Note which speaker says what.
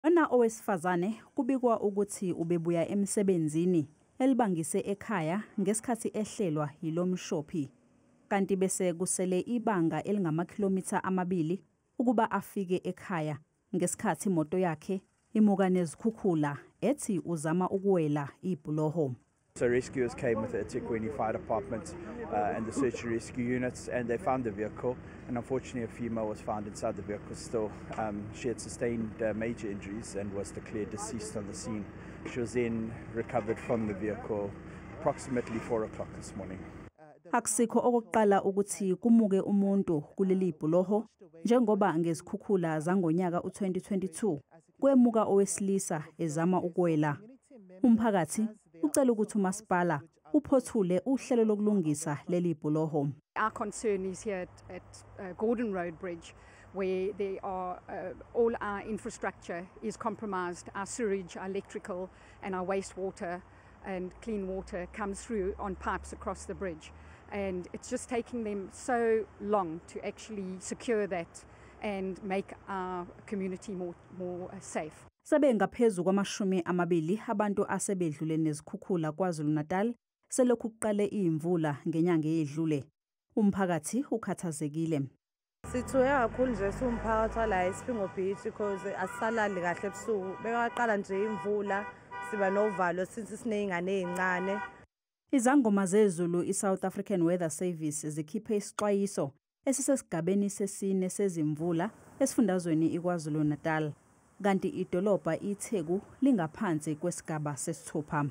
Speaker 1: Lona owesifazane kubikwa ukuthi ubebuya emsebenzini elibangise ekhaya ngesikhathi ehlelwa yilomshophi. Kanti bese kusele ibanga elingama-2 kilometers ukuba afike ekhaya ngesikhathi imoto yakhe imuka nezikhukhula ethi uzama ukuwela ibhuloho.
Speaker 2: So rescuers came with the eThekwini Fire Department and the search and rescue units, and they found the vehicle, and unfortunately a female was found inside the vehicle still. She had sustained major injuries and was declared deceased on the scene. She was then recovered from the vehicle approximately 4 o'clock this morning.
Speaker 1: Akusikho okokuqala ukuthi kumuke umuntu kuleli bhuloho njengoba ngezikhukhula zangonyaka u2022 kwemuka owesilisa ezama ukuwela. Umphakathi ucela ukuthi umasipala uphothule uhlelo lokulungisa leli bhuloho.
Speaker 3: Our concern is here at Gordon Road Bridge, where there are all our infrastructure is compromised. Our sewage, our electrical and our wastewater and clean water comes through on pipes across the bridge. And it's just taking them so long to actually secure that and make our community more safe.
Speaker 1: Sabe ngaphezulu kwama-20 abantu asebedlule nezikhukhula KwaZulu-Natal selokhu kuqale imvula ngenyanga eyedlule. Umphakathi ukhathazekile.
Speaker 4: Sithuye kakhulu nje umphakathi wala eSphingo Beach because asalali kahle ebusuku. Bekaqala nje imvula siba novalo since sineyingane ezincane.
Speaker 1: Izangoma zezulu iSouth African Weather Service zikhiphe isixwayiso esisesigabeni sesine sezimvula esifundazweni iKwaZulu-Natal. Kanti idolobha iTheku lingaphansi kwesigaba sesithupha.